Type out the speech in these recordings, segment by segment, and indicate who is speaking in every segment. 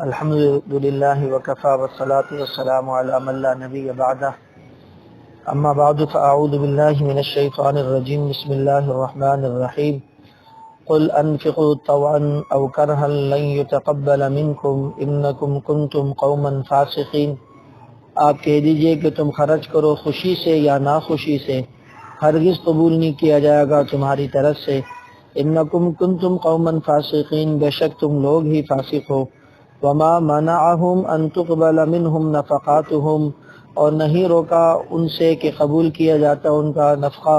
Speaker 1: الحمد للہ وکفى والصلاة والسلام علی من لا نبی بعدہ اما بعد فاعوذ باللہ من الشیطان الرجیم بسم اللہ الرحمن الرحیم قل انفقوا طوعا او کرها لن يتقبل منکم انکم کنتم قوما فاسقین، آپ کہہ دیجئے کہ تم خرچ کرو خوشی سے یا ناخوشی سے، ہرگز قبول نہیں کیا جائے گا تمہاری طرف سے۔ انکم کنتم قوما فاسقین، بے شک تم لوگ ہی فاسق ہو۔ وما منعهم ان تقبل منهم نفقاتهم، اور نہیں روکا ان سے کہ قبول کیا جاتا ان کا نفقہ،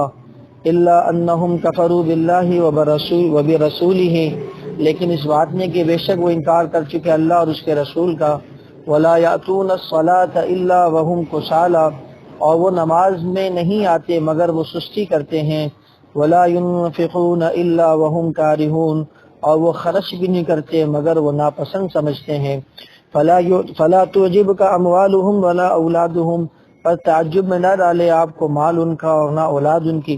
Speaker 1: الا انهم كفروا بالله وبرسوله، لیکن اس بات نے کہ بے شک وہ انکار کر چکے اللہ اور اس کے رسول کا۔ ولا يأتون الصلاة الا وهم كسالى، اور وہ نماز میں نہیں آتے مگر وہ سستی کرتے ہیں۔ ولا ينفقون الا وهم كارهون، اور وہ خرچ بھی نہیں کرتے مگر وہ ناپسند سمجھتے ہیں۔ فلا تعجبك اموالهم ولا اولادهم، پر تعجب میں نہ ڈالے آپ کو مال ان کا اور نہ اولاد ان کی۔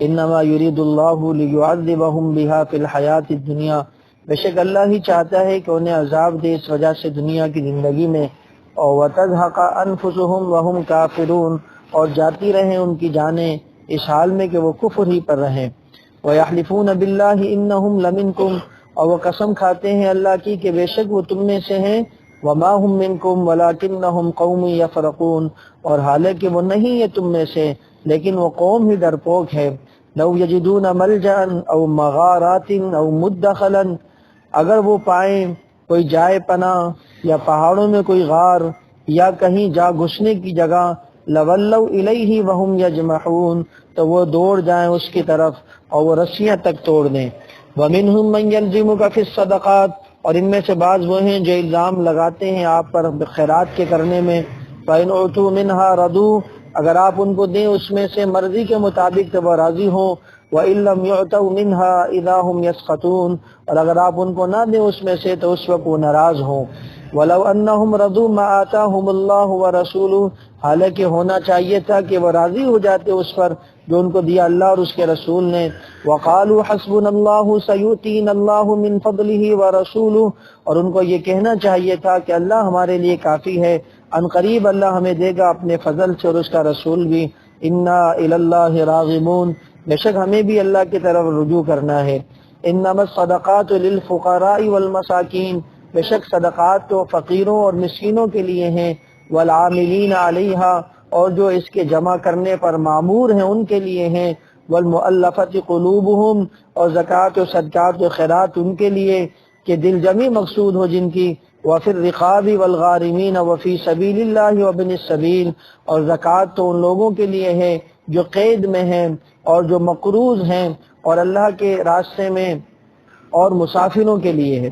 Speaker 1: انما يريد الله ليعذبهم بها في الحیات الدنیا، بے شک اللہ ہی چاہتا ہے کہ انہیں عذاب دے اس وجہ سے دنیا کی زندگی میں۔ اور وتزهق انفسهم وهم كافرون، اور جاتی رہیں ان کی جانیں اس حال میں کہ وہ کفر ہی پر رہیں۔ وَيَحْلِفُونَ بِاللَّهِ إِنَّهُمْ لَمِنْكُمْ، اور وہ قسم کھاتے ہیں اللہ کی کہ بے شک وہ تم میں سے ہیں۔ وَمَا هُمْ مِنْكُمْ وَلَكِنَّهُمْ قَوْمٌ يَفْرَقُونَ، اور حالانکہ وہ نہیں ہے تم میں سے لیکن وہ قوم ہی ڈرپوک ہے۔ لَوْ يَجِدُونَ مَلْجَأً أَوْ مَغَارَاتٍ أَوْ مُدَّخَلًا، اگر وہ پائیں کوئی جائے پناہ یا پہاڑوں میں کوئی غار یا کہیں جا گھسنے کی جگہ، لَوَلَّوْا إِلَيْهِ وَهُمْ يَجْمَحُونَ، تو وہ دوڑ جائیں اس کی طرف اور وہ رسیاں تک توڑ دیں۔ وَمِنْهُمْ مَنْ يَلْزِمُكَ فِي الصَّدَقَاتِ، اور ان میں سے بعض وہ ہیں جو الزام لگاتے ہیں آپ پر خیرات کے کرنے میں۔ فَإِنْ أُعْطُوا مِنْهَا رَضُوا، اگر آپ ان کو دیں اس میں سے مرضی کے مطابق تو وہ راضی ہوں۔ وَإِنْ لَمْ يُعْطَوْا مِنْهَا إِذَا هُمْ يَسْخَطُونَ، اور اگر آپ ان کو نہ دیں اس میں سے تو اس وقت وہ ناراض ہوں۔ وَلَوْ أَنَّهُمْ رَضُوا مَا آتَاهُمُ اللَّهُ وَرَسُولُهُ، حالانکہ ہونا چاہیے تھا کہ وہ راضی ہو جاتے اس پر جو ان کو دیا اللہ اور اس کے رسول نے۔ وَقَالُوا حَسْبُنَا اللَّهُ سَيُؤْتِينَا اللَّهُ مِنْ فَضْلِهِ وَرَسُولُهُ، اور ان کو یہ کہنا چاہیے تھا کہ اللہ ہمارے لیے کافی ہے، ان قریب اللہ ہمیں دے گا اپنے فضل سے اور اس کا رسول بھی۔ اِنَّا إِلَى اللَّهِ راغبون، بے شک ہمیں بھی اللہ کی طرف رجوع کرنا ہے۔ إِنَّمَا الصَّدَقَاتُ لِلْفُقَرَاءِ وَالْمَسَاكِينِ، بے شک صدقات تو فقیروں اور مسکینوں کے لیے ہیں۔ وَالْعَامِلِينَ عَلَيْهَا، اور جو اس کے جمع کرنے پر مامور ہیں ان کے لیے ہیں۔ وَالْمُؤَلَّفَةِ قُلُوبُهُمْ، اور زکوٰۃ و صدقات و خیرات ان کے لیے کہ دل جمی مقصود ہو جن کی۔ وَفِي الرِّقَابِ وَالْغَارِمِينَ وَفِي سَبِيلِ اللَّهِ وَابْنِ السَّبِيلِ، اور زکوٰۃ تو ان لوگوں کے لیے ہے جو قید میں ہیں اور جو مقروض ہیں اور اللہ کے راستے میں اور مسافروں کے لیے ہے۔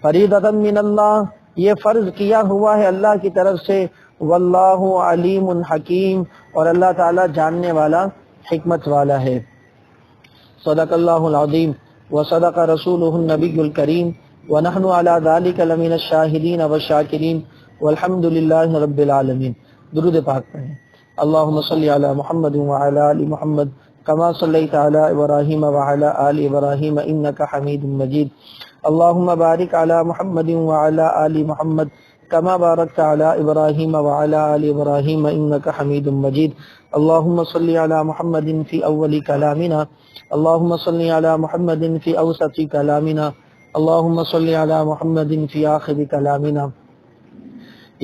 Speaker 1: فریضۃ من اللہ، یہ فرض کیا ہوا ہے اللہ کی طرف سے۔ واللہ علیم حکیم، اور اللہ تعالی جاننے والا حکمت والا ہے۔ صدق اللہ العظیم وصدق رسولہ النبی الکریم ونحن علی ذلک لمن الشاہدین والشاکرین والحمد للہ رب العالمین۔ درود پاک پڑھیں۔ اللہم صلی علی محمد وعلی آل محمد کما صلیت علی ابراہیم وعلی آل ابراہیم انک حمید مجید۔ اللہم بارک علی محمد وعلی آل محمد کما بارکت علی ابراہیم وعلی آل ابراہیم انک حمید مجید۔ اللہم صلی علی محمد فی اول کلامنا، اللہم صلی علی محمد فی اوسط کلامنا، اللہم صلی علی محمد فی آخر کلامنا۔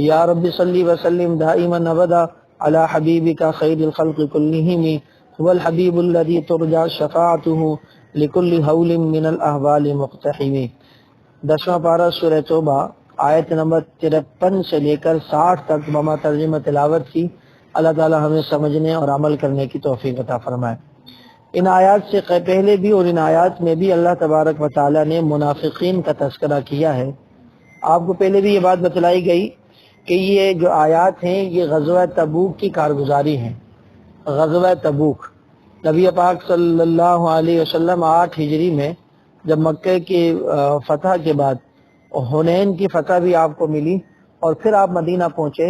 Speaker 1: یا رب صلی وسلم دائما ابدا علی حبیبک خیر الخلق کلہم، هو الحبیب الذی ترجى شفاعته لکل حول من الاحوال مقتحم۔ 10واں پارہ سورہ توبہ، آیت نمبر 53 سے لے کر 60 تک بما ترجمہ تلاوت کی۔ اللہ تعالی ہمیں سمجھنے اور عمل کرنے کی توفیق عطا فرمائے۔ ان آیات سے پہلے بھی اور ان آیات میں بھی اللہ تبارک و تعالی نے منافقین کا تذکرہ کیا ہے۔ آپ کو پہلے بھی یہ بات بتلائی گئی کہ یہ جو آیات ہیں یہ غزوہ تبوک کی کارگزاری ہیں۔ غزوہ تبوک، نبی پاک صلی اللہ علیہ وسلم 8 ہجری میں جب مکہ کی فتح کے بعد حنین کی فتح بھی آپ کو ملی اور پھر آپ مدینہ پہنچے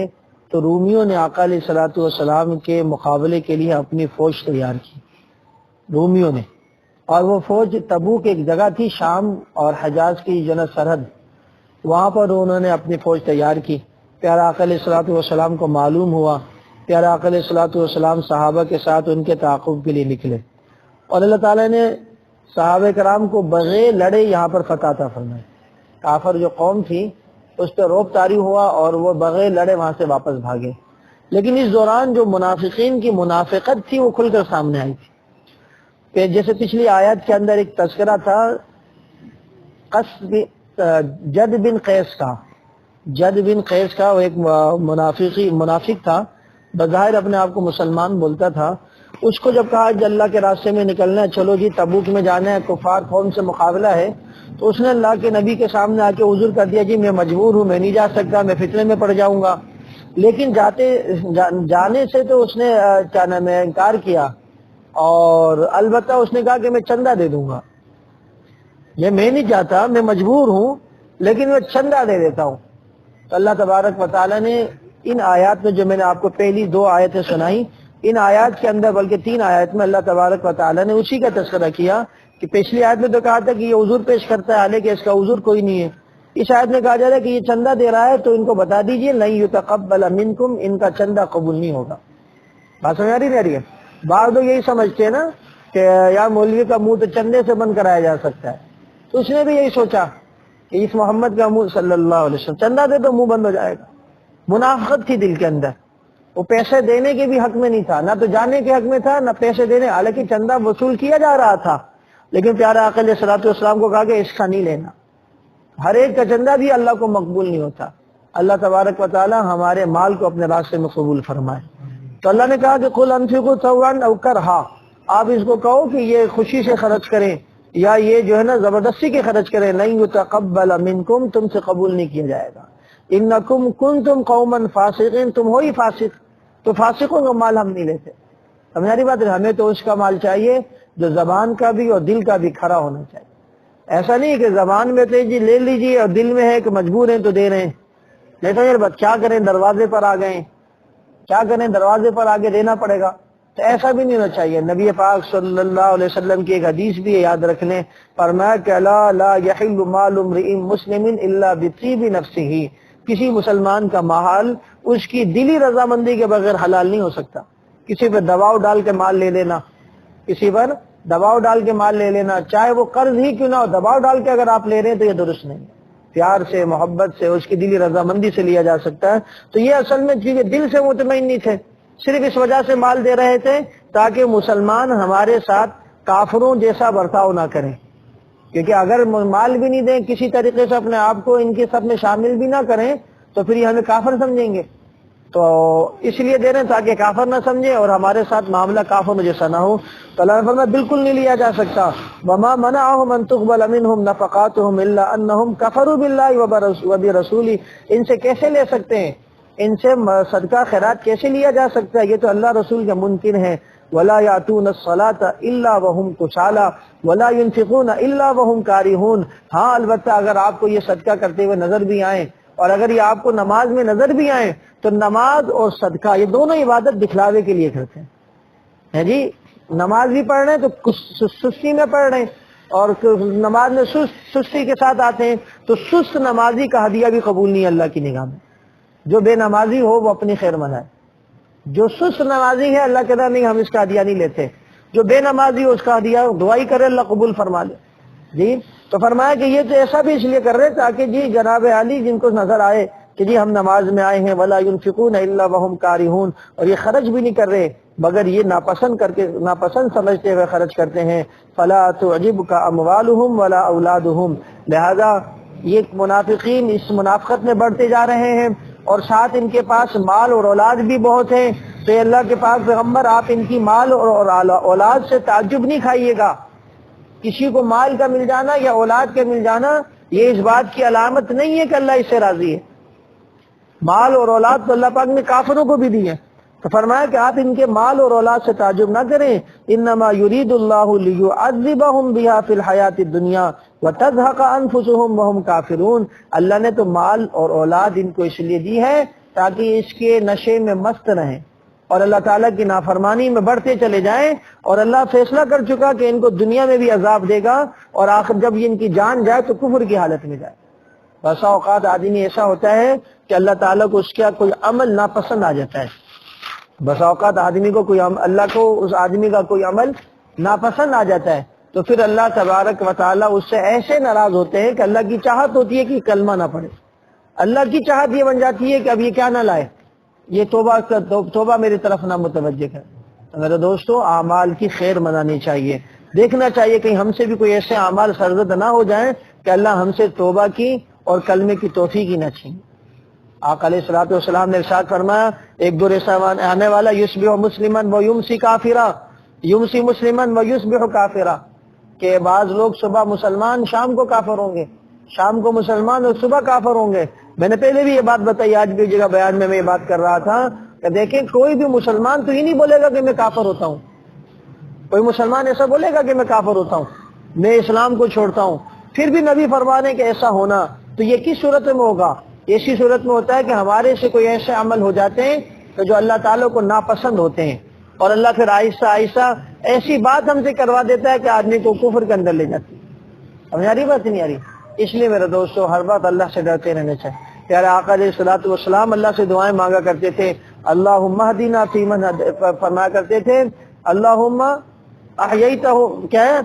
Speaker 1: تو رومیوں نے آقا علیہ الصلوۃ والسلام کے مقابلے کے لیے اپنی فوج تیار کی، رومیوں نے۔ اور وہ فوج تبوک ایک جگہ تھی شام اور حجاز کی جنت سرحد، وہاں پر انہوں نے اپنی فوج تیار کی. پیارا آقا علیہ الصلوۃ والسلام کو معلوم ہوا. پیارا آقا علیہ الصلوۃ والسلام صحابہ کے ساتھ ان کے تعاقب کے لیے نکلے اور اللہ تعالیٰ نے صحابہ کرام کو بغیر لڑے یہاں پر فتح عطا فرمائی. کافر جو قوم تھی اس پہ رعب طاری ہوا اور وہ بغیر لڑے وہاں سے واپس بھاگے. لیکن اس دوران جو منافقین کی منافقت تھی وہ کھل کر سامنے آئی تھی. کہ جیسے پچھلی آیت کے اندر ایک تذکرہ تھا جد بن قیس کا. جد بن قیس کا وہ ایک منافق تھا، بظاہر اپنے آپ کو مسلمان بولتا تھا. اس کو جب کہا کہ اللہ کے راستے میں نکلنا ہے، چلو جی تبوک میں جانا ہے، کفار قوم سے مقابلہ ہے، تو اس نے اللہ کے نبی کے سامنے آ کے عذر کر دیا جی میں مجبور ہوں، میں نہیں جا سکتا، میں فتنے میں پڑ جاؤں گا. لیکن جانے سے تو اس نے کیا نام ہے انکار کیا، اور البتہ اس نے کہا کہ میں چندہ دے دوں گا. میں نہیں چاہتا، میں مجبور ہوں، لیکن میں چندہ دے دیتا ہوں. تو اللہ تبارک و تعالیٰ نے ان آیات میں جو میں نے آپ کو پہلی 2 آیتیں سنائی، ان آیات کے اندر بلکہ 3 آیات میں اللہ تبارک و تعالیٰ نے اسی کا تذکرہ کیا. کہ پچھلی آیت میں تو کہا تھا کہ یہ عذر پیش کرتا ہے حالانکہ اس کا عذر کوئی نہیں ہے. اس آیت میں کہا جا رہا ہے کہ یہ چندہ دے رہا ہے تو ان کو بتا دیجئے لن یتقبل منکم، ان کا چندہ قبول نہیں ہوگا. بات سمجھ آ رہی ہے؟ بعض لوگ یہی سمجھتے ہیں نا کہ یار مولوی کا منہ تو چندے سے بند کرایا جا سکتا ہے. تو اس نے بھی یہی سوچا کہ اس محمد کا منہ صلی اللہ علیہ وسلم چندہ دے تو منہ بند ہو جائے گا. منافقت تھی دل کے اندر. وہ پیسے دینے کے بھی حق میں نہیں تھا، نہ تو جانے کے حق میں تھا نہ پیسے دینے، حالانکہ چندہ وصول کیا جا رہا تھا. لیکن پیارا آقا علیہ الصلوۃ والسلام کو کہا کہ اس کا نہیں لینا. ہر ایک کا چندہ بھی اللہ کو مقبول نہیں ہوتا. اللہ تبارک و تعالی ہمارے مال کو اپنے راستے میں قبول فرمائے. تو اللہ نے کہا کہ قل انفقوا طوعا او کرہا، آپ اس کو کہو کہ یہ خوشی سے خرچ کریں یا یہ جو ہے نا زبردستی کے خرچ کریں. لن یتقبل منکم، تم سے قبول نہیں کیا جائے گا. انکم کنتم قوما فاسقین، تم ہو ہی فاسق، تو فاسقوں کا مال ہم نہیں لیتے. ہماری بات ہے، ہمیں تو اس کا مال چاہیے جو زبان کا بھی اور دل کا بھی کھرا ہونا چاہیے. ایسا نہیں کہ زبان میں تو جی لے لیجیے اور دل میں ہے کہ مجبور ہیں تو دے رہے ہیں. نہیں تو یار بات کیا کریں، دروازے پر آ گئے، کیا کریں، دروازے پر آگے دینا پڑے گا. تو ایسا بھی نہیں ہونا چاہیے. نبی پاک صلی اللہ علیہ وسلم کی ایک حدیث بھی ہے، یاد رکھ لیں، فرمایا کہ لا یحل مال امرئ مسلم الا بطیب نفسہ، کسی مسلمان کا مال اس کی دلی رضامندی کے بغیر حلال نہیں ہو سکتا. کسی پہ دباؤ ڈال کے مال لے لینا، کسی پر دباؤ ڈال کے مال لے لینا، چاہے وہ قرض ہی کیوں نہ ہو، دباؤ ڈال کے اگر آپ لے رہے ہیں تو یہ درست نہیں. پیار سے، محبت سے، اس کی دلی رضامندی سے لیا جا سکتا ہے. تو یہ اصل میں چیزیں دل سے مطمئن نہیں تھے، صرف اس وجہ سے مال دے رہے تھے تاکہ مسلمان ہمارے ساتھ کافروں جیسا برتاؤ نہ کریں. کیونکہ اگر مال بھی نہیں دیں، کسی طریقے سے اپنے آپ کو ان کے سب میں شامل بھی نہ کریں، تو پھر یہ ہمیں کافر سمجھیں گے. تو اس لیے دے رہے ہیں تاکہ کافر نہ سمجھے اور ہمارے ساتھ معاملہ کافر جیسا نہ ہو. تو اللہ نے فرمایا بالکل نہیں لیا جا سکتا. وما منعهم ان تقبل منهم نفقاتهم الا انهم كفروا بالله وبرسوله، ان سے کیسے لے سکتے ہیں، ان سے صدقہ خیرات کیسے لیا جا سکتا ہے، یہ تو اللہ رسول کے منکر ہیں. ولا ياتون الصلاة الا وهم كسالى ولا ينفقون الا وهم كارهون. ہاں البتہ اگر آپ کو یہ صدقہ کرتے ہوئے نظر بھی آئیں اور اگر یہ آپ کو نماز میں نظر بھی آئیں تو نماز اور صدقہ یہ دونوں عبادت دکھلاوے کے لیے کرتے ہیں. جی نماز بھی پڑھ رہے ہیں تو سستی میں پڑھ رہے ہیں، اور نماز میں سستی کے ساتھ آتے ہیں، تو سست نمازی کا ہدیہ بھی قبول نہیں اللہ کی نگاہ میں. جو بے نمازی ہو وہ اپنی خیر منائے. جو سست نمازی ہے اللہ کہتا نہیں ہم اس کا ہدیہ نہیں لیتے. جو بے نمازی ہو اس کا ہدیہ دعائی کرے اللہ قبول فرما لے. جی تو فرمایا کہ یہ تو ایسا بھی اس لیے کر رہے تاکہ جی جناب علی جن کو نظر آئے کہ جی ہم نماز میں آئے ہیں، ولا ينفقون الا وهم كارهون، اور یہ خرچ بھی نہیں کر رہے مگر یہ ناپسند سمجھتے ہوئے خرچ کرتے ہیں. فلا تعجبك اموالهم ولا اولادهم، لہذا یہ منافقین اس منافقت میں بڑھتے جا رہے ہیں اور ساتھ ان کے پاس مال اور اولاد بھی بہت ہیں. تو اللہ کے پاک پیغمبر آپ ان کی مال اور اولاد سے تعجب نہیں کھائیے گا. کسی کو مال کا مل جانا یا اولاد کا مل جانا یہ اس بات کی علامت نہیں ہے کہ اللہ اس سے راضی ہے. مال اور اولاد تو اللہ پاک نے کافروں کو بھی دی ہے. تو فرمایا کہ آپ ان کے مال اور اولاد سے تعجب نہ کریں. انما یرید اللہ لیعذبہم بہا فی الحیات الدنیا وتزہق انفسہم وہم کافرون. اللہ نے تو مال اور اولاد ان کو اس لیے دی ہے تاکہ اس کے نشے میں مست رہیں اور اللہ تعالیٰ کی نافرمانی میں بڑھتے چلے جائیں. اور اللہ فیصلہ کر چکا کہ ان کو دنیا میں بھی عذاب دے گا اور آخر جب ان کی جان جائے تو کفر کی حالت میں جائے. بسا اوقات آدمی ایسا ہوتا ہے کہ اللہ تعالیٰ کو اس کا کوئی عمل ناپسند آ جاتا ہے، بسا اوقات آدمی کو اللہ کو اس آدمی کا کوئی عمل ناپسند آ جاتا ہے، تو پھر اللہ تبارک و تعالیٰ اس سے ایسے ناراض ہوتے ہیں کہ اللہ کی چاہت ہوتی ہے کہ کلمہ نہ پڑھے، اللہ کی چاہت یہ بن جاتی ہے کہ اب یہ کیا نہ لائے، یہ توبہ میری طرف نہ متوجہ کر۔ میرے دوستو، اعمال کی خیر منانی چاہیے، دیکھنا چاہیے کہیں ہم سے بھی کوئی ایسے اعمال سرزد نہ ہو جائیں کہ اللہ ہم سے توبہ کی اور کلمے کی توفیق ہی نہ چھین۔ آقا علیہ الصلوۃ والسلام نے ارشاد فرمایا، ایک دور ایسا آنے والا یصبح مسلما و یمسی کافرا، یمسی مسلما و یصبح کافرا، کہ بعض لوگ صبح مسلمان شام کو کافر ہوں گے، شام کو مسلمان اور صبح کافر ہوں گے۔ میں نے پہلے بھی یہ بات بتائی، آج بھی جگہ بیان میں یہ بات کر رہا تھا کہ دیکھیں کوئی بھی مسلمان تو یہ نہیں بولے گا کہ میں کافر ہوتا ہوں، کوئی مسلمان ایسا بولے گا کہ میں کافر ہوتا ہوں، میں اسلام کو چھوڑتا ہوں، پھر بھی نبی فرمانے کہ ایسا ہونا تو یہ کس صورت میں ہوگا؟ ایسی صورت میں ہوتا ہے کہ ہمارے سے کوئی ایسے عمل ہو جاتے ہیں کہ جو اللہ تعالیٰ کو ناپسند ہوتے ہیں، اور اللہ پھر آہستہ آہستہ ایسی بات ہم سے کروا دیتا ہے کہ آدمی کو کفر کے اندر لے جاتی ہے۔ سمجھ آ رہی بات نہیں آ رہی؟ اس لیے میرے دوستو ہر بات اللہ سے ڈرتے رہنے چاہیے۔ پیارے آقا علیہ الصلوۃ والسلام اللہ سے دعائیں مانگا کرتے تھے، اللہم اہدنا فیمن فرمایا کرتے تھے، اللہم احییتہ کیا ہے،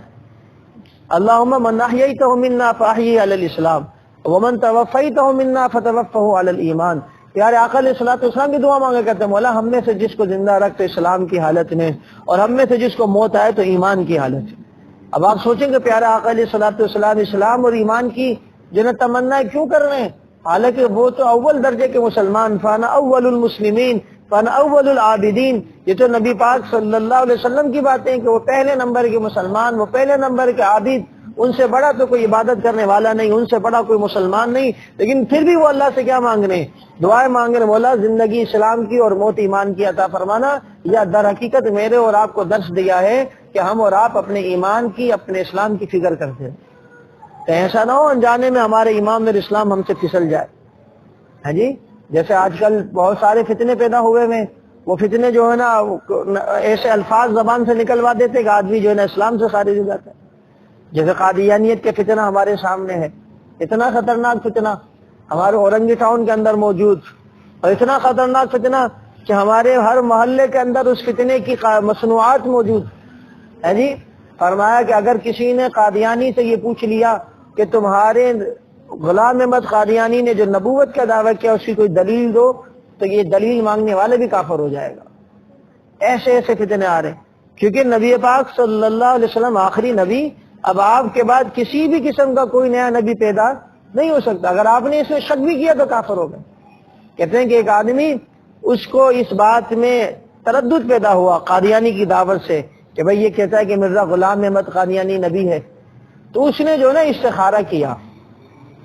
Speaker 1: اللہم من احییتہ منا فاحیہ علی الاسلام ومن توفیتہ منا فتوفہ علی الایمان۔ پیارے آقا علیہ الصلوۃ والسلام کی دعا مانگا کرتے ہیں، مولا ہم میں سے جس کو زندہ رکھ تو اسلام کی حالت میں، اور ہم میں سے جس کو موت آئے تو ایمان کی حالت میں۔ اب آپ سوچیں کہ پیارے آقا علیہ الصلوۃ والسلام اسلام اور ایمان کی جنت تمنا کیوں کر رہے ہیں، حالانکہ وہ تو اول درجے کے مسلمان، فانا اول المسلمین فانا اول العابدین۔ یہ تو نبی پاک صلی اللہ علیہ وسلم کی باتیں ہیں کہ وہ پہلے نمبر کے مسلمان، وہ پہلے نمبر کے عابد، ان سے بڑا تو کوئی عبادت کرنے والا نہیں، ان سے بڑا کوئی مسلمان نہیں، لیکن پھر بھی وہ اللہ سے کیا مانگ رہے ہیں؟ دعائیں مانگ رہے، مولا زندگی اسلام کی اور موت ایمان کی عطا فرمانا۔ یا در حقیقت میرے اور آپ کو درس دیا ہے کہ ہم اور آپ اپنے ایمان کی، اپنے اسلام کی فکر کرتے ہیں، تو ایسا نہ ہو انجانے میں ہمارے ایمان اور اسلام ہم سے پھسل جائے۔ ہاں جی، جیسے آج کل بہت سارے فتنے پیدا ہوئے ہیں، وہ فتنے جو ہے نا ایسے الفاظ زبان سے نکلوا دیتے کہ آدمی جو ہے نا اسلام سے خارج ہو جاتا ہے۔ جیسے قادیانیت کے فتنہ ہمارے سامنے ہے، اتنا خطرناک فتنہ ہمارے اورنگی ٹاؤن کے اندر موجود، اور اتنا خطرناک فتنہ کہ ہمارے ہر محلے کے اندر اس فتنے کی مصنوعات موجود ہے جی۔ فرمایا کہ اگر کسی نے قادیانی سے یہ پوچھ لیا کہ تمہارے غلام احمد قادیانی نے جو نبوت کا دعویٰ کیا اس کی کوئی دلیل دو، تو یہ دلیل مانگنے والے بھی کافر ہو جائے گا۔ ایسے ایسے فتنے آ رہے ہیں، کیونکہ نبی پاک صلی اللہ علیہ وسلم آخری نبی، اب آپ کے بعد کسی بھی قسم کا کوئی نیا نبی پیدا نہیں ہو سکتا۔ اگر آپ نے اس میں شک بھی کیا تو کافر ہو گئے۔ کہتے ہیں کہ ایک آدمی، اس کو اس بات میں تردد پیدا ہوا قادیانی کی دعوت سے کہ بھئی یہ کہتا ہے کہ مرزا غلام احمد قادیانی نبی ہے، تو اس نے جو نا استخارہ کیا،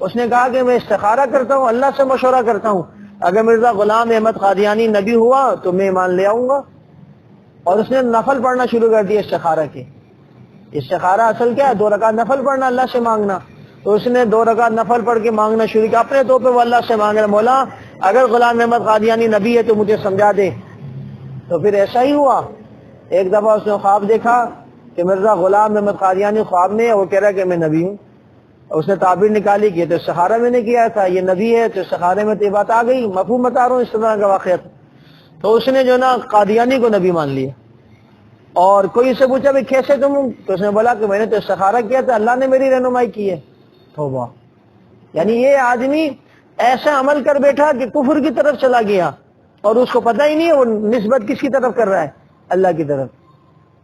Speaker 1: اس نے کہا کہ میں استخارہ کرتا ہوں، اللہ سے مشورہ کرتا ہوں، اگر مرزا غلام احمد قادیانی نبی ہوا تو میں ایمان لے آؤں گا۔ اور اس نے نفل پڑھنا شروع کر دیا استخارہ کے۔ استخارہ اصل کیا ہے؟ 2 رکعت نفل پڑھنا، اللہ سے مانگنا۔ تو اس نے 2 رکعت نفل پڑھ کے مانگنا شروع کیا، اپنے طور پہ وہ اللہ سے مانگ رہا، مولا اگر غلام احمد قادیانی نبی ہے تو مجھے سمجھا دے۔ تو پھر ایسا ہی ہوا، ایک دفعہ اس نے خواب دیکھا کہ مرزا غلام احمد قادیانی خواب میں ہے، وہ کہہ رہا ہے کہ میں نبی ہوں۔ اس نے تعبیر نکالی کہ تو استخارہ میں نے کیا تھا، یہ نبی ہے، تو استخارے میں تو یہ بات آ گئی، مفہوم بتا رہا ہوں اس طرح کا واقعہ تھا۔ تو اس نے جو نا قادیانی کو نبی مان لیا۔ اور کوئی سے پوچھا بھی کیسے تم؟ تو اس نے بولا کہ میں نے تو استخارہ کیا تھا، اللہ نے میری رہنمائی کی ہے۔ توبہ! یعنی یہ آدمی ایسا عمل کر بیٹھا کہ کفر کی طرف چلا گیا، اور اس کو پتہ ہی نہیں ہے وہ نسبت کس کی طرف کر رہا ہے، اللہ کی طرف۔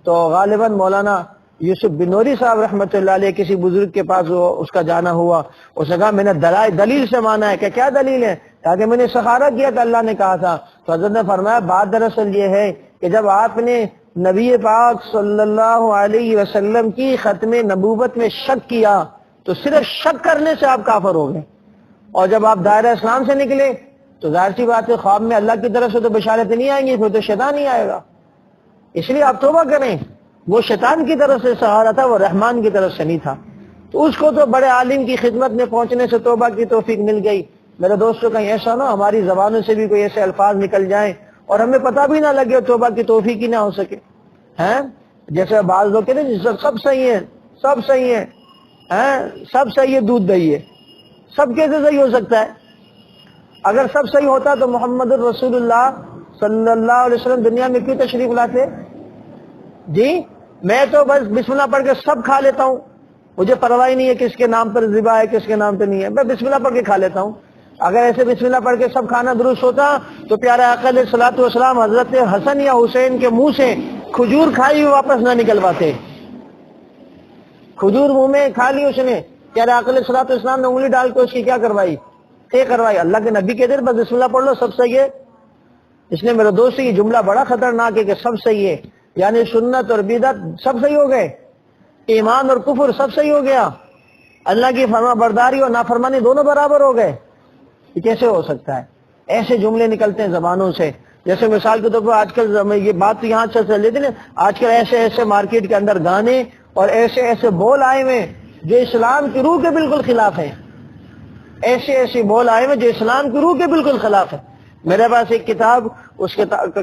Speaker 1: تو غالباً مولانا یوسف بنوری صاحب رحمۃ اللہ علیہ کسی بزرگ کے پاس اس کا جانا ہوا، اس نے کہا میں نے دلیل سے مانا ہے کہ کیا دلیل ہے، تاکہ میں نے استخارہ کیا کہ اللہ نے کہا تھا۔ تو حضرت نے فرمایا بات دراصل یہ ہے کہ جب آپ نے نبی پاک صلی اللہ علیہ وسلم کی ختم نبوت میں شک کیا تو صرف شک کرنے سے آپ کافر ہو گئے، اور جب آپ دائرہ اسلام سے نکلے تو ظاہر سی بات ہے خواب میں اللہ کی طرف سے تو بشارت نہیں آئیں گی، پھر تو شیطان ہی آئے گا۔ اس لیے آپ توبہ کریں، وہ شیطان کی طرف سے سہارا تھا، وہ رحمان کی طرف سے نہیں تھا۔ تو اس کو تو بڑے عالم کی خدمت میں پہنچنے سے توبہ کی توفیق مل گئی۔ میرے دوستوں کہیں ایسا نہ ہماری زبانوں سے بھی کوئی ایسے الفاظ نکل جائیں اور ہمیں پتہ بھی نہ لگے، توبہ کی توفیق ہی نہ ہو سکے۔ ہیں جیسے بعض لوگ کہتے ہیں سب صحیح ہے، سب صحیح ہے، سب صحیح ہے، دودھ دہی ہے، سب کیسے صحیح ہو سکتا ہے؟ اگر سب صحیح ہوتا تو محمد الرسول اللہ صلی اللہ علیہ وسلم دنیا میں کیوں تشریف لاتے؟ جی میں تو بس بسم اللہ پڑھ کے سب کھا لیتا ہوں، مجھے پرواہ نہیں ہے کس کے نام پر ذبح ہے کس کے نام پہ نہیں ہے، میں بسم اللہ پڑھ کے کھا لیتا ہوں۔ اگر ایسے بسم اللہ پڑھ کے سب کھانا درست ہوتا تو پیارے آقا علیہ الصلوۃ والسلام حضرت حسن یا حسین کے منہ سے کھجور کھائی ہوئی واپس نہ نکلواتے۔ کھجور منہ میں کھا لی اس نے، پیارے آقا علیہ الصلوۃ والسلام نے انگلی ڈال کے اس کی کیا کروائی؟ طے کروائی۔ اللہ کے نبی کہتے بس بسم اللہ پڑھ لو سب صحیح ہے۔ اس نے میرے دوست یہ جملہ بڑا خطرناک ہے کہ سب صحیح ہے، یعنی سنت اور بدعت سب صحیح ہو گئے، ایمان اور کفر سب صحیح ہو گیا، اللہ کی فرما برداری اور نافرمانی دونوں برابر ہو گئے۔ یہ کیسے ہو سکتا ہے؟ ایسے جملے نکلتے ہیں زبانوں سے، جیسے مثال کے طور پر آج کل یہ بات تو یہاں سے چل رہی تھی نا، آج کل ایسے ایسے مارکیٹ کے اندر گانے اور ایسے ایسے بول آئے ہوئے جو اسلام کی روح کے بالکل خلاف ہیں، ایسے ایسے بول آئے ہوئے جو اسلام کی روح کے بالکل خلاف ہے۔ میرے پاس ایک کتاب، اس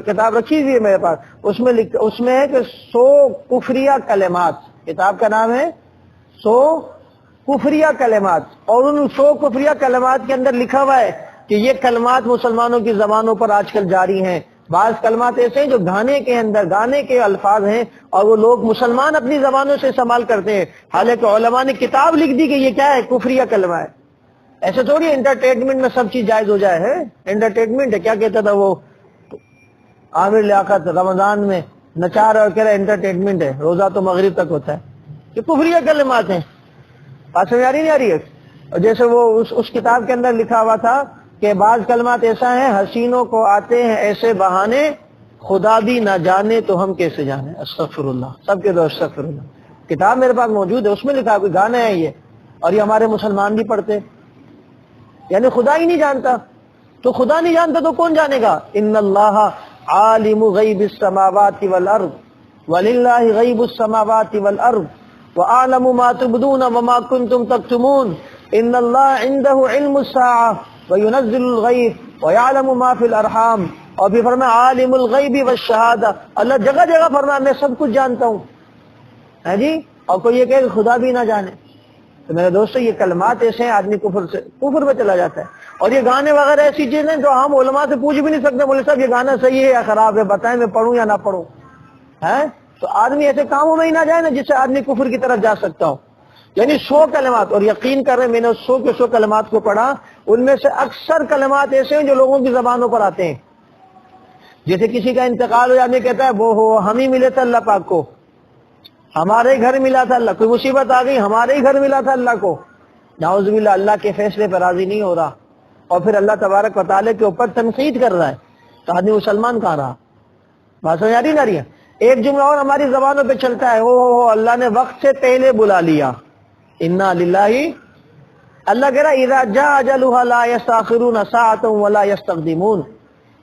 Speaker 1: کتاب رکھی ہوئی ہے میرے پاس، اس میں ہے کہ 100 کفریہ کلمات، کتاب کا نام ہے 100 کفریہ کلمات، اور ان 100 کفریہ کلمات کے اندر لکھا ہوا ہے کہ یہ کلمات مسلمانوں کی زبانوں پر آج کل جاری ہیں۔ بعض کلمات ایسے ہیں جو گانے کے اندر گانے کے الفاظ ہیں اور وہ لوگ مسلمان اپنی زبانوں سے استعمال کرتے ہیں، حالانکہ علماء نے کتاب لکھ دی کہ یہ کیا ہے؟ کفریہ کلمہ ہے۔ ایسے تھوڑی انٹرٹینمنٹ میں سب چیز جائز ہو جائے ہے، انٹرٹینمنٹ ہے، کیا کہتا تھا وہ عامر لیاقت رمضان میں نچا رہا اور کہہ رہا انٹرٹینمنٹ ہے، روزہ تو مغرب تک ہوتا ہے۔ یہ کفریہ کلمات ہیں، بات سمجھ آ رہی نہیں آ رہی ہے؟ اور جیسے وہ اس کتاب کے اندر لکھا ہوا تھا کہ بعض کلمات ایسا ہیں، حسینوں کو آتے ہیں ایسے بہانے، خدا بھی نہ جانے تو ہم کیسے جانے۔ استغفر اللہ، سب کے دو استغفر اللہ۔ کتاب میرے پاس موجود ہے، اس میں لکھا کوئی گانے ہیں یہ، اور یہ ہمارے مسلمان بھی پڑھتے، یعنی خدا ہی نہیں جانتا۔ تو خدا نہیں جانتا تو کون جانے گا؟ ان اللہ عالم غیب السماوات والارض وللہ غیب السماوات والارض وَأَعْلَمُ مَا تُبْدُونَ وَمَا كُنْتُمْ تَكْتُمُونَ إِنَّ اللَّهَ عِنْدَهُ عِلْمُ السَّاعَةِ وَيُنَزِّلُ الْغَيْثَ وَيَعْلَمُ مَا فِي الْأَرْحَامِ، اور بھی فرمایا عالم الغیب والشہادہ، اللہ جگہ جگہ فرمایا میں سب کچھ جانتا ہوں، ہے جی۔ اور کوئی یہ کہ خدا بھی نہ جانے، تو میرے دوستو یہ کلمات ایسے ہیں آدمی کفر میں چلا جاتا ہے۔ اور یہ گانے وغیرہ ایسی چیزیں جو ہم علماء سے پوچھ بھی نہیں سکتے، بولے صاحب یہ گانا صحیح ہے یا خراب ہے، بتائیں میں پڑھوں یا نہ پڑھوں، ہے؟ تو آدمی ایسے کاموں میں ہی نہ جائے نا جس سے آدمی کفر کی طرف جا سکتا ہو۔ یعنی 100 کلمات، اور یقین کر رہے میں نے 100 کے 100 کلمات کو پڑھا، ان میں سے اکثر کلمات ایسے ہیں جو لوگوں کی زبانوں پر آتے ہیں۔ جیسے کسی کا انتقال ہو جانے کہتا ہے وہ ہم ہی ملے تھے اللہ پاک کو، ہمارے گھر ملا تھا اللہ، کوئی مصیبت آ گئی ہمارے ہی گھر ملا تھا اللہ کو، نعوذ باللہ اللہ کے فیصلے پر راضی نہیں ہو رہا، اور پھر اللہ تبارک و تعالیٰ کے اوپر تنقید کر رہا ہے، تو آدمی مسلمان کہاں رہا؟ بات سمجھ آ رہی نہ رہی ہے؟ ایک جملہ اور ہماری زبانوں پہ چلتا ہے، او اللہ نے وقت سے پہلے بلا لیا، انا للہ، اللہ کہہ رہا اذا جاء اجلها لا يستاخرون ساعة ولا يستقدمون،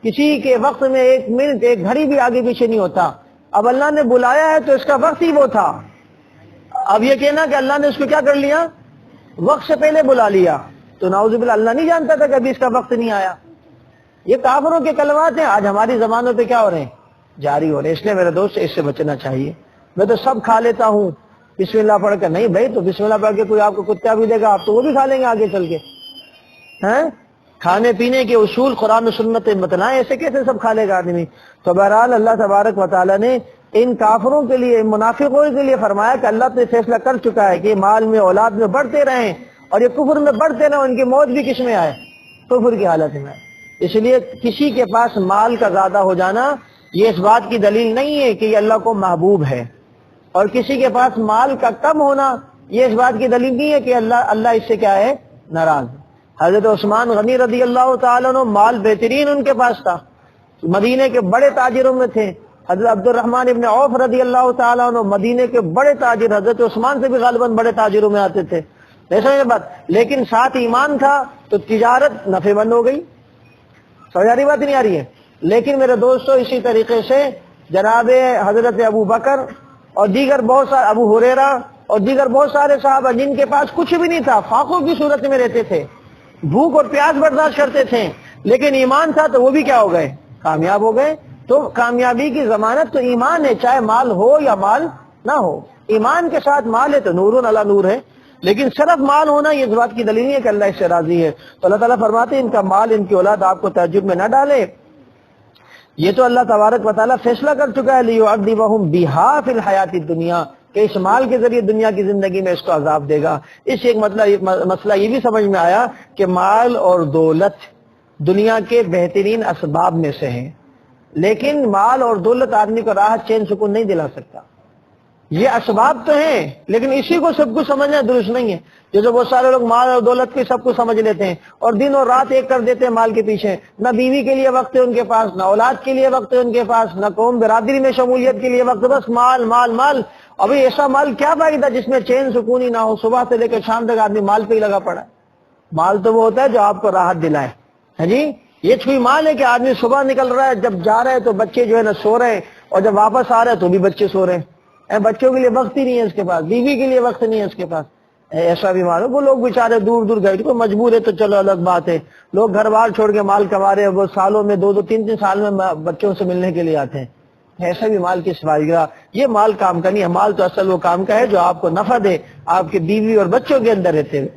Speaker 1: کسی کے وقت میں ایک منٹ ایک گھڑی بھی آگے پیچھے نہیں ہوتا۔ اب اللہ نے بلایا ہے تو اس کا وقت ہی وہ تھا، اب یہ کہنا کہ اللہ نے اس کو کیا کر لیا؟ وقت سے پہلے بلا لیا، تو نعوذ باللہ اللہ نہیں جانتا تھا کہ ابھی اس کا وقت نہیں آیا۔ یہ کافروں کے کلمات ہیں، آج ہماری زبانوں پہ کیا ہو رہے ہیں؟ جاری ہو رہے ہیں۔ اس لیے میرے دوست اس سے بچنا چاہیے۔ میں تو سب کھا لیتا ہوں بسم اللہ پڑھ کر، نہیں بھائی، تو بسم اللہ پڑھ کے کوئی آپ کو کتا بھی دے گا آپ تو وہ بھی کھا لیں گے آگے چل کے، ہیں؟ کھانے پینے کے اصول قرآن و سنت بتلائیں، ایسے کیسے سب کھا لے گا آدمی؟ تو بہرحال اللہ تبارک و تعالیٰ نے ان کافروں کے لیے، منافقوں کے لیے فرمایا کہ اللہ نے فیصلہ کر چکا ہے کہ مال میں اولاد میں بڑھتے رہیں اور یہ کفر میں بڑھتے رہیں، ان کی موت بھی کس میں آئے؟ کفر کی حالت میں۔ اس لیے کسی کے پاس مال کا زیادہ ہو جانا یہ اس بات کی دلیل نہیں ہے کہ یہ اللہ کو محبوب ہے، اور کسی کے پاس مال کا کم ہونا یہ اس بات کی دلیل نہیں ہے کہ اللہ اس سے کیا ہے؟ ناراض۔ حضرت عثمان غنی رضی اللہ تعالیٰ عنہ مال بہترین ان کے پاس تھا، مدینے کے بڑے تاجروں میں تھے۔ حضرت عبد الرحمن ابن عوف رضی اللہ تعالیٰ عنہ مدینے کے بڑے تاجر، حضرت عثمان سے بھی غالباً بڑے تاجروں میں آتے تھے، ایسا یہ بات، لیکن ساتھ ایمان تھا تو تجارت نفع مند ہو گئی۔ سمجھ آ رہی بات نہیں آ رہی ہے؟ لیکن میرے دوستو اسی طریقے سے جناب حضرت ابو بکر اور دیگر بہت سارے، ابو ہریرہ اور دیگر بہت سارے صحابہ جن کے پاس کچھ بھی نہیں تھا، فاقوں کی صورت میں رہتے تھے، بھوک اور پیاس برداشت کرتے تھے، لیکن ایمان تھا تو وہ بھی کیا ہو گئے؟ کامیاب ہو گئے۔ تو کامیابی کی ضمانت تو ایمان ہے، چاہے مال ہو یا مال نہ ہو۔ ایمان کے ساتھ مال ہے تو نور علی نور ہے۔ لیکن صرف مال ہونا یہ اس بات کی دلیل نہیں ہے کہ اللہ اس سے راضی ہے. تو اللہ تعالیٰ فرماتے ہیں ان کا مال، ان کی اولاد آپ کو تعجب میں نہ ڈالے، یہ تو اللہ تبارک و تعالیٰ فیصلہ کر چکا ہے لیعذبہم بہا فی الحیات الدنیا، کہ اس مال کے ذریعے دنیا کی زندگی میں اس کو عذاب دے گا. اس سے ایک مسئلہ یہ بھی سمجھ میں آیا کہ مال اور دولت دنیا کے بہترین اسباب میں سے ہیں، لیکن مال اور دولت آدمی کو راحت چین سکون نہیں دلا سکتا. یہ اسباب تو ہیں لیکن اسی کو سب کچھ سمجھنا درست نہیں ہے. جیسے بہت سارے لوگ مال اور دولت کے سب کچھ سمجھ لیتے ہیں اور دن اور رات ایک کر دیتے ہیں مال کے پیچھے. نہ بیوی کے لیے وقت ہے ان کے پاس، نہ اولاد کے لیے وقت ہے ان کے پاس، نہ قوم برادری میں شمولیت کے لیے وقت، بس مال مال مال. ابھی ایسا مال کیا فائدہ جس میں چین سکون ہی نہ ہو، صبح سے لے کر شام تک آدمی مال پہ ہی لگا پڑا ہے. مال تو وہ ہوتا ہے جو آپ کو راحت دلائے. ہاں جی، یہ چھوئی مال ہے کہ آدمی صبح نکل رہا ہے، جب جا رہا ہے تو بچے جو ہے نا سو رہے ہیں، اور جب واپس آ رہے ہیں تو بھی بچے سو رہے ہیں. بچوں کے لیے وقت ہی نہیں ہے اس کے پاس، بیوی کے لیے وقت نہیں ہے اس کے پاس. ایسا بھی مال ہو. وہ لوگ بیچارے دور دور گئے، کوئی مجبور ہے تو چلو الگ بات ہے. لوگ گھر بار چھوڑ کے مال کما رہے ہیں، وہ سالوں میں 2 2 3 3 سال میں بچوں سے ملنے کے لیے آتے ہیں. ایسا بھی مال کی سفارشگاہ، یہ مال کام کا نہیں ہے. مال تو اصل وہ کام کا ہے جو آپ کو نفع دے، آپ کے بیوی اور بچوں کے اندر رہتے ہوئے،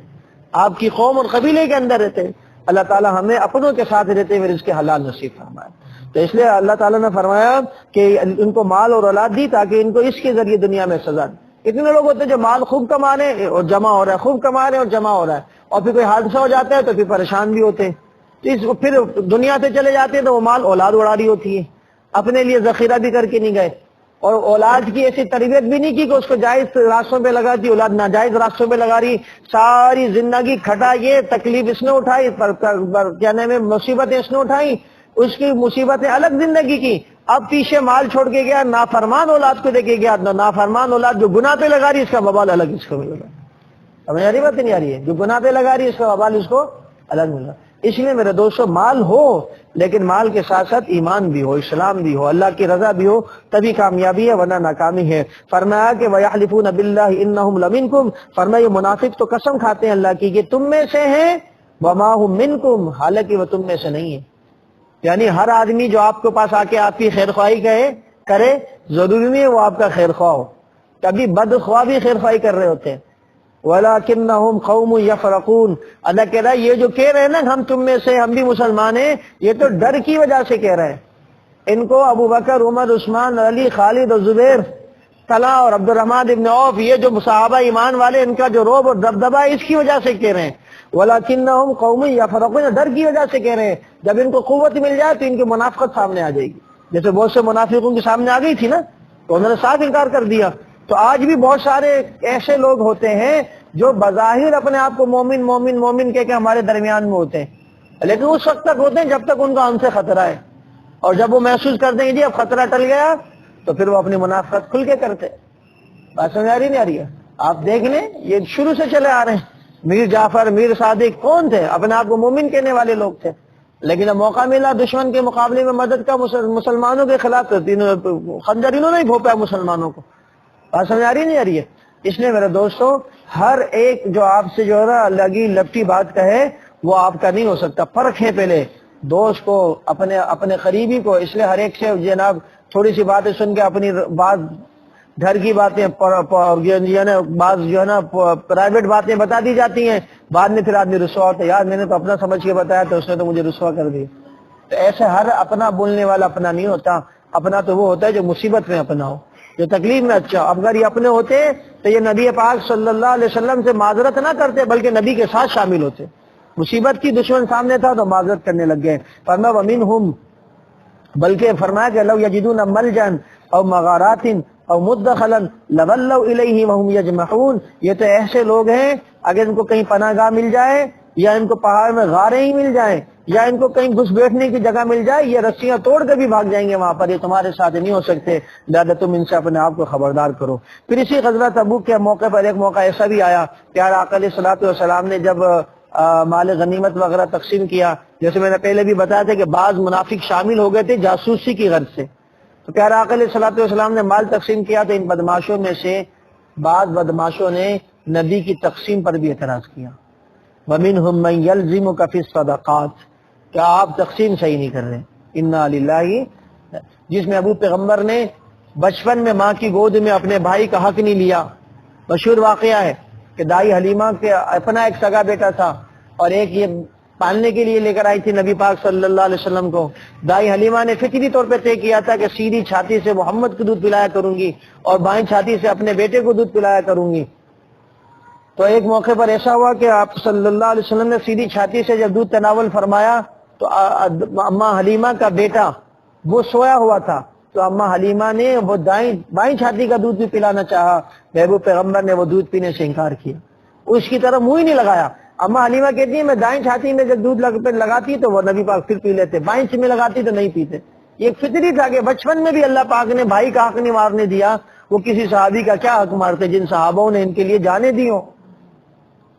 Speaker 1: آپ کی قوم اور قبیلے کے اندر رہتے ہوئے. اللہ تعالیٰ ہمیں اپنوں کے ساتھ رہتے ہوئے رزق حلال نصیب فرمائے. تو اس لیے اللہ تعالیٰ نے فرمایا کہ ان کو مال اور اولاد دی تاکہ ان کو اس کے ذریعے دنیا میں سزا دی. اتنے لوگ ہوتے ہیں جو مال خوب کما رہے ہیں اور جمع ہو رہا ہے، خوب کما رہے ہیں اور جمع ہو رہا ہے، اور پھر کوئی حادثہ ہو جاتا ہے تو پھر پریشان بھی ہوتے ہیں. پھر دنیا سے چلے جاتے ہیں تو وہ مال اولاد اڑا رہی ہوتی ہے، اپنے لیے ذخیرہ بھی کر کے نہیں گئے، اور اولاد کی ایسی تربیت بھی نہیں کی کہ اس کو جائز راستوں پہ لگا دی، اولاد ناجائز راستوں پہ لگا رہی. ساری زندگی کھٹا، یہ تکلیف اس نے اٹھائی، کیا نام ہے مصیبتیں اس نے اٹھائی، اس کی مصیبتیں الگ زندگی کی. اب پیچھے مال چھوڑ کے گیا، نافرمان اولاد کو دے کے گیا، نافرمان اولاد جو گناہ پہ لگا رہی اس کا وبال الگ اس کو ملے گا. سمجھ آ رہی بات نہیں آ رہی ہے؟ جو گناہ پہ لگا رہی اس کا وبال اس کو الگ ملے گا. اس لیے میرے دوستو مال ہو لیکن مال کے ساتھ ساتھ ایمان بھی ہو، اسلام بھی ہو، اللہ کی رضا بھی ہو، تبھی کامیابی ہے ورنہ ناکامی ہے. فرمایا کہ وَيَحْلِفُونَ بِاللَّهِ إِنَّهُمْ لَمِنْكُمْ، فرمایا یہ منافق تو قسم کھاتے ہیں اللہ کی کہ تم میں سے ہیں، وَمَا هُمْ مِنْكُمْ، حالانکہ وہ تم میں سے نہیں ہے. یعنی ہر آدمی جو آپ کے پاس آ کے آپ کی خیر خواہی کرے ضروری نہیں ہے وہ آپ کا خیر خواہ ہو. کبھی بدخواہ بھی خیر خواہی کر رہے ہوتے ہیں. وَلَكِنَّهُمْ قَوْمٌ يَفْرَقُونَ، اللہ کہہ رہا ہے یہ جو کہہ رہے ہیں نا ہم تم میں سے، ہم بھی مسلمان ہیں، یہ تو ڈر کی وجہ سے کہہ رہے ہیں. ان کو ابو بکر، عمر، عثمان، علی، خالد اور زبیر، طلحہ اور عبد الرحمن ابن عوف، یہ جو صحابہ ایمان والے، ان کا جو روب اور دبدبہ ہے اس کی وجہ سے کہہ رہے ہیں. وَلَكِنَّهُمْ قَوْمٌ يَفْرَقُونَ، ڈر کی وجہ سے کہہ رہے ہیں. جب ان کو قوت مل جائے تو ان کی منافقت سامنے آ جائے گی. جیسے بہت سے منافقوں کے سامنے آ گئی تھی نا تو انہوں نے صاف انکار کر دیا. تو آج بھی بہت سارے ایسے لوگ ہوتے ہیں جو بظاہر اپنے آپ کو مومن مومن مومن کہہ کے ہمارے درمیان میں ہوتے ہیں، لیکن اس وقت تک ہوتے ہیں جب تک ان کا ہم سے خطرہ ہے، اور جب وہ محسوس کرتے ہیں جی اب خطرہ ٹل گیا تو پھر وہ اپنی منافقت کھل کے کرتے. بات سمجھ آ رہی نہیں آ رہی ہے؟ آپ دیکھ لیں یہ شروع سے چلے آ رہے ہیں. میر جعفر، میر صادق کون تھے؟ اپنے آپ کو مومن کہنے والے لوگ تھے، لیکن اب موقع ملا دشمن کے مقابلے میں مدد کا مسلمانوں کے خلاف خنجر انہوں نے بھونپا مسلمانوں کو. بات سمجھ آ رہی نہیں آ رہی ہے؟ اس لیے میرے دوستو ہر ایک جو آپ سے جو ہے نا لگی لپٹی بات کہے وہ آپ کا نہیں ہو سکتا. فرق ہے پہلے دوست کو، اپنے قریبی کو. اس لیے ہر ایک سے جناب تھوڑی سی باتیں سن کے اپنی بات گھر کی باتیں بعض جو ہے نا پرائیویٹ باتیں بتا دی جاتی ہیں، بعد میں پھر آدمی رسوا ہوتا ہے، یار میں نے تو اپنا سمجھ کے بتایا تو اس نے تو مجھے رسوا کر دیا. تو ایسے ہر اپنا بولنے والا اپنا نہیں ہوتا. اپنا تو وہ ہوتا ہے جو مصیبت میں اپنا ہو، جو تکلیف میں اچھا. اگر یہ اپنے ہوتے تو یہ نبی پاک صلی اللہ علیہ وسلم سے معذرت نہ کرتے بلکہ نبی کے ساتھ شامل ہوتے. مصیبت کی دشمن سامنے تھا تو معذرت کرنے لگ گئے. فرمایا وَمِنْهُمْ، بلکہ فرمایا کہ لو یجدون ملجا او مغارات او مدخلا لولوا الیہ وهم یجمحون، یہ تو ایسے لوگ ہیں اگر ان کو کہیں پناہ گاہ مل جائے یا ان کو پہاڑ میں غاریں ہی مل جائیں یا ان کو کہیں گھس بیٹھنے کی جگہ مل جائے یہ رسیاں توڑ کے بھی بھاگ جائیں گے وہاں پر. یہ تمہارے ساتھ نہیں ہو سکتے، لہذا تم ان سے اپنے آپ کو خبردار کرو. پھر اسی غزوہ تبوک کے موقع پر ایک موقع ایسا بھی آیا، پیارا آقا علیہ الصلوۃ والسلام نے جب مال غنیمت وغیرہ تقسیم کیا، جیسے میں نے پہلے بھی بتایا تھا کہ بعض منافق شامل ہو گئے تھے جاسوسی کی غرض سے. تو پیارا آقا علیہ الصلوۃ والسلام نے مال تقسیم کیا تو ان بدماشوں میں سے بعض بدماشوں نے نبی کی تقسیم پر بھی اعتراض کیا. وَمِنْهُمْ مَنْ يَلْزِمُكَ فِي الصَّدَقَاتِ، کیا آپ تقسیم صحیح نہیں کر رہے؟ اِنَّا لِلَّهِ، جس میں ابو پیغمبر نے بچپن میں ماں کی گود میں اپنے بھائی کا حق نہیں لیا. مشہور واقعہ ہے. کہ دائی حلیمہ کے اپنا ایک سگا بیٹا تھا اور ایک یہ پالنے کے لیے لے کر آئی تھی نبی پاک صلی اللہ علیہ وسلم کو. دائی حلیمہ نے فطری طور پہ طے کیا تھا کہ سیدھی چھاتی سے محمد کو دودھ پلایا کروں گی اور بائیں چھاتی سے اپنے بیٹے کو دودھ پلایا کروں گی. تو ایک موقع پر ایسا ہوا کہ آپ صلی اللہ علیہ وسلم نے سیدھی چھاتی سے جب دودھ تناول فرمایا تو اماں حلیمہ کا بیٹا وہ سویا ہوا تھا، تو اماں حلیمہ نے وہ بائیں چھاتی کا دودھ بھی پلانا چاہا. محبوب پیغمبر نے وہ دودھ پینے سے انکار کیا، اس کی طرف منہ ہی نہیں لگایا. اماں حلیمہ کہتی ہے میں دائیں چھاتی میں جب دودھ لگاتی تو وہ نبی پاک پھر پی لیتے، بائیں میں لگاتی تو نہیں پیتے. یہ ایک فطری تھا کہ بچپن میں بھی اللہ پاک نے بھائی کا حق نہیں مارنے دیا، وہ کسی صحابی کا کیا حق مارتے جن صحابوں نے ان کے لیے جانے دی ہوں.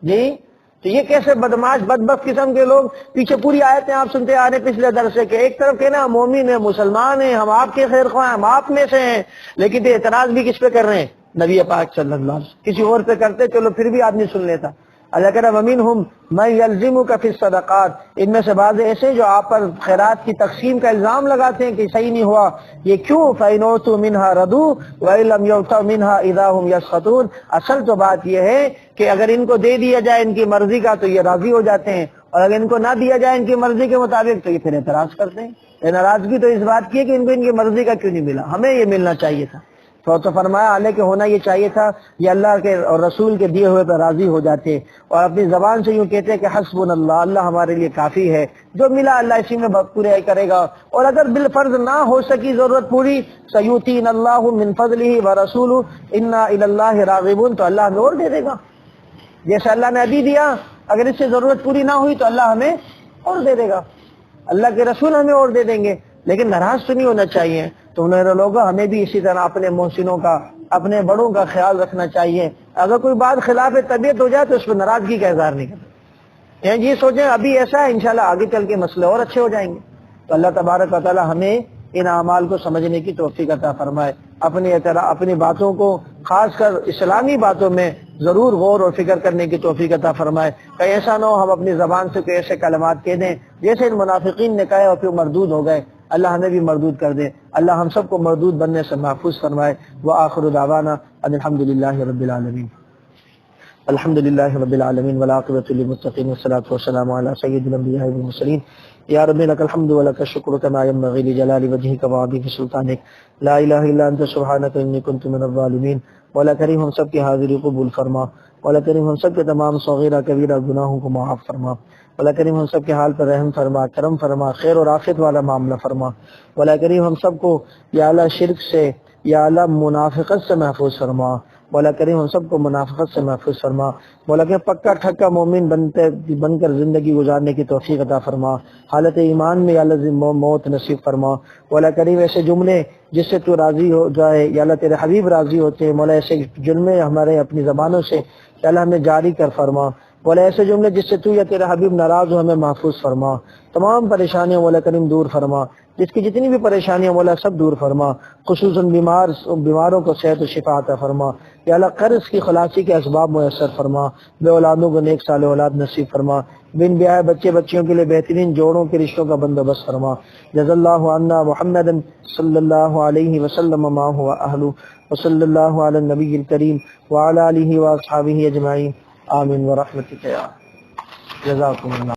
Speaker 1: جی تو یہ کیسے بدماش بدبخت قسم کے لوگ. پیچھے پوری آیتیں آپ سنتے آ رہے پچھلے درس سے کہ ایک طرف کہنا مومن ہے، مسلمان ہیں، ہم آپ کے خیر خواہ ہیں، ہم آپ میں سے ہیں، لیکن اعتراض بھی کس پہ کر رہے ہیں؟ نبی پاک صلی اللہ علیہ وسلم. کسی اور پہ کرتے چلو پھر بھی آدمی سن لیتا. اللہ کہہ رہا وَمِنْهُمْ مَنْ يَلْزِمُكَ فِي الصَّدَقَاتِ، ان میں سے بعض ایسے جو آپ پر خیرات کی تقسیم کا الزام لگاتے ہیں کہ صحیح نہیں ہوا. یہ کیوں؟ فَإِنْ أُوتُوا مِنْهَا رَضُوا وَإِن لَّمْ يُؤْتَوْا مِنْهَا إِذَا هُمْ يَسْخَطُونَ. اصل تو بات یہ ہے کہ اگر ان کو دے دیا جائے ان کی مرضی کا تو یہ راضی ہو جاتے ہیں، اور اگر ان کو نہ دیا جائے ان کی مرضی کے مطابق تو یہ پھر اعتراض کرتے ہیں. یہ ناراضگی تو اس بات کی ہے کہ ان کو ان کی مرضی کا کیوں نہیں ملا، ہمیں یہ ملنا چاہیے تھا. تو فرمایا علیہ کہ ہونا یہ چاہیے تھا، یہ اللہ کے اور رسول کے دیے ہوئے پر راضی ہو جاتے اور اپنی زبان سے یوں کہتے کہ حسبنا اللہ، اللہ ہمارے لیے کافی ہے، جو ملا اللہ اسی میں پورے کرے گا. اور اگر بالفرض نہ ہو سکی ضرورت پوری سیؤتینا اللہ من فضلہ ورسولہ انا الی اللہ راغبون، تو اللہ ہمیں اور دے دے گا جیسے اللہ نے ابھی دیا. اگر اس سے ضرورت پوری نہ ہوئی تو اللہ ہمیں اور دے دے گا، اللہ کے رسول ہمیں اور دے دیں گے. لیکن ناراض تو نہیں ہونا چاہیے. تو انہوں لوگوں ہمیں بھی اسی طرح اپنے محسنوں کا اپنے بڑوں کا خیال رکھنا چاہیے. اگر کوئی بات خلاف طبیعت ہو جائے تو اس پہ ناراضگی کا اظہار نہیں کرنا. یہ سوچیں ابھی ایسا ہے انشاءاللہ آگے چل کے مسئلے اور اچھے ہو جائیں گے. تو اللہ تبارک و تعالی ہمیں ان اعمال کو سمجھنے کی توفیق عطا فرمائے. اپنی باتوں کو خاص کر اسلامی باتوں میں ضرور غور اور فکر کرنے کی توفیق عطا فرمائے. کہیں ایسا نہ ہو ہم اپنی زبان سے کوئی ایسے کلمات کہہ دیں جیسے ان منافقین نے کہے اور پھر مردود ہو گئے. اللہ ہمیں بھی مردود کر دے. اللہ ہم سب کو مردود بننے سے محفوظ فرمائے. وآخر دعوانا ان الحمدللہ رب العالمین. الحمدللہ رب العالمین والعاقبۃ للمتقین والصلاۃ والسلام علی سید الانبیاء والمرسلین. یا رب لک الحمد ولک الشکر کما ینبغی لجلال وجہک وعظیم سلطانک. لا الہ الا انت سبحانک انی کنت من الظالمین. مولا کریم ہم سب کی حاضری قبول فرما. مولا کریم ہم سب کے تمام صغیرہ کبیرہ گناہوں کو معاف فرما. مولا کریم ہم سب کے حال پر رحم فرما، کرم فرما، خیر اور عافیت والا معاملہ فرما. مولا کریم ہم سب کو یا اللہ شرک سے یا اللہ منافقت سے محفوظ فرما. مولا کریم ہم سب کو منافقت سے محفوظ فرما. مولا کریم پکا ٹھکا مومن بن کر زندگی گزارنے کی توفیق عطا فرما. حالت ایمان میں یا اللہ موت نصیب فرما. مولا کریم ایسے جملے جس سے تو راضی ہو جائے یا اللہ تیرے حبیب راضی ہوتے ہیں، مولا ایسے جملے ہمارے اپنی زبانوں سے یا اللہ ہمیں جاری کر فرما. مولا ایسے جملے جس سے تو یا تیرا حبیب ناراض ہو ہمیں محفوظ فرما. تمام پریشانیاں مولا کریم دور فرما. جس کی جتنی بھی پریشانیاں مولا سب دور فرما. خصوصاً بیماروں کو صحت و شفا عطا فرما. یا اللہ قرض کی خلاصی کے اسباب میسر فرما. بے اولادوں کو نیک صالح اولاد نصیب فرما. بن بیاہ بچے بچیوں کے لیے بہترین جوڑوں کے رشتوں کا بندوبست فرما. جزا اللہ عنا محمد صلی اللہ علیہ وسلم ما هو اہلہ وصلی اللہ علی النبی الکریم وعلی آلہ واصحابہ اجمعین. آمین ورحمتک یا جزاکم اللہ.